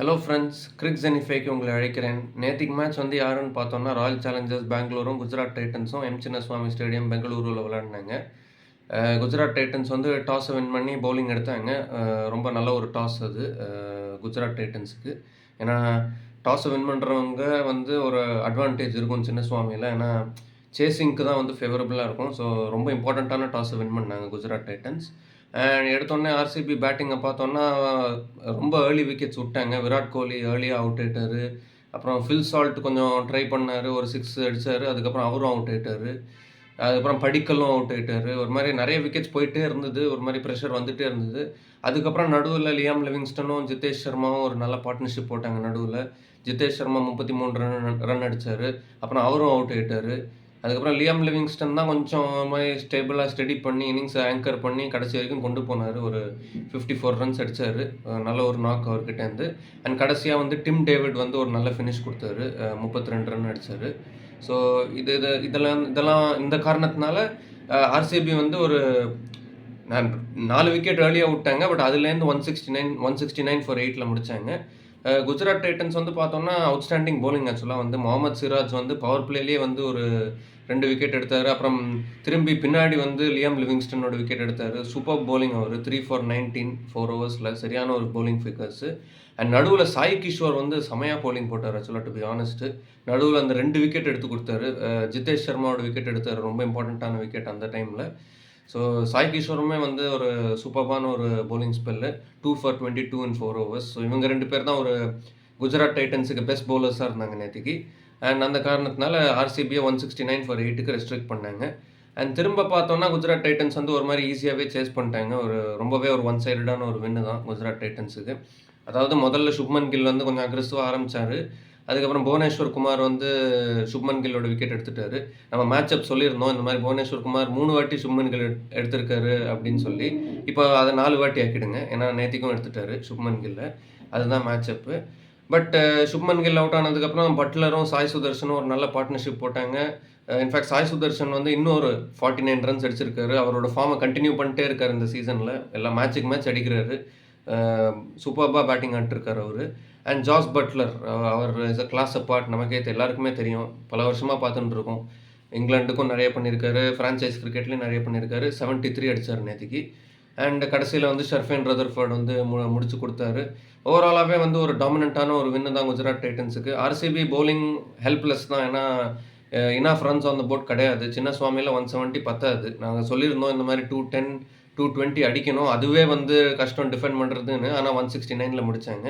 Hello friends, கிரிக் ஜெனிஃபைக்கு உங்களை அழைக்கிறேன். நேத்திக்கு மேட்ச் வந்து யாருன்னு பார்த்தோம்னா, ராயல் சேலஞ்சர்ஸ் பெங்களூரும், குஜராத் டைட்டன்ஸும் சின்னசுவாமி ஸ்டேடியம் பெங்களூருல விளையாடினாங்க. குஜராத் டைட்டன்ஸ் வந்து டாஸை வின் பண்ணி பவுலிங் எடுத்தாங்க. ரொம்ப நல்ல ஒரு டாஸ் அது குஜராத் டைட்டன்ஸுக்கு. ஏன்னா டாஸை வின் பண்ணுறவங்க வந்து ஒரு அட்வான்டேஜ் இருக்கும் சின்னசுவாமியில். ஏன்னா சேசிங்க்கு தான் வந்து ஃபேவரபுளாக இருக்கும். ஸோ ரொம்ப இம்பார்ட்டண்ட்டான டாஸை வின் பண்ணாங்க குஜராத் டைட்டன்ஸ். எடுத்தோடனே ஆர்சிபி பேட்டிங்கை பார்த்தோன்னா ரொம்ப ஏர்லி விக்கெட்ஸ் விட்டாங்க. விராட் கோலி ஏர்லியாக அவுட் ஆயிட்டார். அப்புறம் ஃபில் சால்ட் கொஞ்சம் ட்ரை பண்ணார், ஒரு 6 அடித்தார். அதுக்கப்புறம் அவரும் அவுட் ஆயிட்டார். அதுக்கப்புறம் படிக்கலும் அவுட் ஆயிட்டார். ஒரு மாதிரி நிறைய விக்கெட்ஸ் போயிட்டே இருந்தது. ஒரு மாதிரி ப்ரெஷர் வந்துகிட்டே இருந்தது. அதுக்கப்புறம் நடுவில் லியாம் லிவிங்ஸ்டனும் ஜிதேஷ் சர்மாவும் ஒரு நல்ல பார்ட்னர்ஷிப் போட்டாங்க நடுவில். ஜிதேஷ் சர்மா 33 ரன் அடித்தார். அப்புறம் அவரும் அவுட் ஆயிட்டார். அதுக்கப்புறம் லியாம் லிவிங்ஸ்டன் தான் கொஞ்சம் மாதிரி ஸ்டேபிளாக ஸ்டடி பண்ணி இன்னிங்ஸை ஆங்கர் பண்ணி கடைசி வரைக்கும் கொண்டு போனார். ஒரு 54 ரன்ஸ் அடித்தார். நல்ல ஒரு நாக் அவர்கிட்டேருந்து. அண்ட் கடைசியாக வந்து டிம் டேவிட் வந்து ஒரு நல்ல ஃபினிஷ் கொடுத்தாரு. 32 ரன் அடித்தார். ஸோ இதெல்லாம் இந்த காரணத்தினால ஆர்சிபி வந்து ஒரு 4 விக்கெட் ஏர்லியாக விட்டாங்க. பட் அதுலேருந்து 169 ஃபார் 8ல் முடித்தாங்க. குஜராத் டைட்டன்ஸ் வந்து பார்த்தோம்னா அவுட்ஸ்டாண்டிங் பவுலிங். ஆக்சுவலாக வந்து முகமது சிராஜ் வந்து பவர் பிளேலேயே வந்து ஒரு 2 விக்கெட் எடுத்தார். அப்புறம் திரும்பி பின்னாடி வந்து லியாம் லிவிங்ஸ்டனோட விக்கெட் எடுத்தார். சூப்பர் பவுலிங் அவர் 3 for 19 4 ஓவர்ஸில் சரியான ஒரு பவுலிங் ஃபிகர்ஸு. அண்ட் நடுவில் சாய் கிஷோர் வந்து செமையாக பவுலிங் போட்டார். ஆக்சுவலாக டு பி ஆனஸ்ட்டு நடுவில் அந்த 2 விக்கெட் எடுத்து கொடுத்தாரு. ஜிதேஷ் சர்மாவோட விக்கெட் எடுத்தார். ரொம்ப இம்பார்ட்டண்ட்டான விக்கெட் அந்த டைமில். ஸோ சாய் கிஷோருமே வந்து ஒரு சூப்பர்பான ஒரு bowling spell. 2 for 22 in 4 overs. So இவங்க 2 பேர் தான் ஒரு குஜராத் டைட்டன்ஸுக்கு பெஸ்ட் பவுலர்ஸாக இருந்தாங்க நேற்றுக்கு. அண்ட் அந்த காரணத்தினால ஆர்சிபியை 169 for 8க்கு ரெஸ்ட்ரிக்ட் பண்ணாங்க. அண்ட் திரும்ப பார்த்தோன்னா குஜராத் டைட்டன்ஸ் வந்து ஒரு மாதிரி ஈஸியாகவே சேஸ் பண்ணிட்டாங்க. ரொம்பவே ஒரு ஒன் சைடடான ஒரு வின்னு தான் குஜராத் டைட்டன்ஸுக்கு. அதாவது முதல்ல சுப்மன் கில் வந்து கொஞ்சம் அக்ரெசிவாக ஆரம்பித்தார். அதுக்கப்புறம் புவனேஸ்வர் குமார் வந்து சுப்மன் கில்லோட விக்கெட் எடுத்துட்டாரு. நம்ம மேட்ச் அப் சொல்லியிருந்தோம், இந்த மாதிரி புவனேஸ்வர் குமார் 3 வாட்டி சுப்மன் கில் எடுத்திருக்காரு அப்படின்னு சொல்லி. இப்போ அதை 4 வாட்டி ஆக்கிடுங்க. ஏன்னா நேத்திக்கும் எடுத்துட்டாரு சுப்மன் கில்லை. அதுதான் மேட்ச் அப்பு. பட் சுப்மன் கில் அவுட் ஆனதுக்கப்புறம் பட்லரும் சாய் சுதர்ஷனும் ஒரு நல்ல பார்ட்னர்ஷிப் போட்டாங்க. இன்ஃபேக்ட் சாய் சுதர்ஷன் வந்து இன்னொரு 49 ரன்ஸ் அடிச்சிருக்காரு. அவரோட ஃபார்மை கண்டினியூ பண்ணிட்டே இருக்காரு இந்த சீசனில். எல்லா மேட்ச் அடிக்கிறாரு. சூப்பர்பாக பேட்டிங் ஆடிட்டுருக்கார் அவர். அண்ட் ஜாஸ் பட்லர், அவர் இஸ் அ கிளாஸ் அப்பார்ட். நமக்கே எல்லாருக்குமே தெரியும், பல வருஷமாக பார்த்துட்டு இருக்கோம். இங்கிலாண்டுக்கும் நிறைய பண்ணியிருக்காரு, ஃப்ரான்ச்சைஸ் கிரிக்கெட்லேயும் நிறைய பண்ணியிருக்காரு. 73 அடித்தார் நேற்றுக்கு. அண்ட் கடைசியில் வந்து ஷர்ஃபேன் ரதர்ஃபோர்ட் வந்து முடிச்சு கொடுத்தாரு. ஓவராலாகவே வந்து ஒரு டாமினண்ட்டான ஒரு வின்னு தான் குஜராத் டைட்டன்ஸுக்கு. ஆர்சிபி பவுலிங் ஹெல்ப்லெஸ் தான். ஏன்னா enough runs on the board கிடையாது. சின்னசுவாமியில் 170 பத்தாது. நாங்கள் சொல்லியிருந்தோம் இந்த மாதிரி 210 220 அடிக்கணும், அதுவே வந்து கஷ்டம் டிஃபெண்ட் பண்ணுறதுன்னு. ஆனால் 169ல் முடித்தாங்க.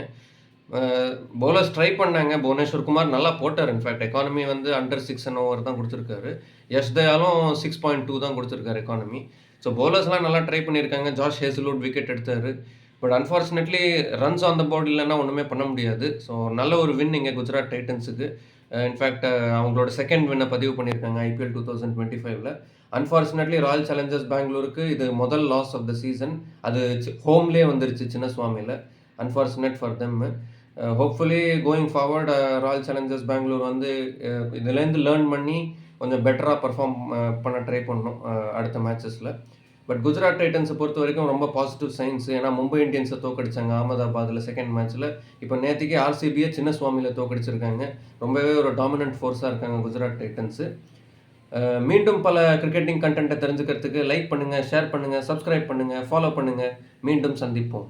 பவுலர்ஸ் ட்ரை பண்ணாங்க. புவனேஸ்வர் குமார் நல்லா போட்டார். இன்ஃபேக்ட் எக்கானமி வந்து அண்டர் 6 ஓவர் தான் கொடுத்துருக்காரு. யஷ் தயாலும் 6.2 தான் கொடுத்துருக்காரு எக்கானமி. ஸோ பவுலர்ஸ்லாம் நல்லா ட்ரை பண்ணியிருக்காங்க. ஜாஷ் ஹேசல்வுட் விக்கெட் எடுத்தார். But unfortunately runs on the board இல்லைன்னா ஒன்றுமே பண்ண முடியாது. ஸோ நல்ல ஒரு வின் இங்கே குஜராத் டைட்டன்ஸுக்கு. இன்ஃபேக்ட் அவங்களோட செகண்ட் வின்னை பதிவு பண்ணியிருக்காங்க ஐபிஎல் 2025ல். அன்ஃபார்ச்சுனேட்லி ராயல் சேலஞ்சர்ஸ் பெங்களூருக்கு இது முதல் லாஸ் ஆஃப் த சீசன். அது ஹோம்லேயே வந்துருச்சு சின்னசுவாமியில். Unfortunate for them. Hopefully going forward Royal Challengers Bangalore வந்து இதுலேருந்து லேர்ன் பண்ணி கொஞ்சம் பெட்டராக பர்ஃபார்ம் பண்ண ட்ரை பண்ணணும் அடுத்த மேட்சஸில். பட் குஜராத் டைட்டன்ஸை பொறுத்த வரைக்கும் ரொம்ப பாசிட்டிவ் சைன்ஸ். ஏன்னா மும்பை இந்தியன்ஸை தோக்கடிச்சாங்க அகமதாபாத்தில் செகண்ட் மேட்ச்சில். இப்போ நேற்றுக்கே ஆர்சிபியை சின்னசுவாமியில் தோக்கடிச்சிருக்காங்க. ரொம்பவே ஒரு டாமினன்ட் ஃபோர்ஸாக இருக்காங்க குஜராத் டைட்டன்ஸு. மீண்டும் பல கிரிக்கெட்டிங் கண்டென்ட்டை தெரிஞ்சுக்கிறதுக்கு லைக் பண்ணுங்கள், ஷேர் பண்ணுங்கள், சப்ஸ்கிரைப் பண்ணுங்கள், ஃபாலோ பண்ணுங்கள். மீண்டும் சந்திப்போம்.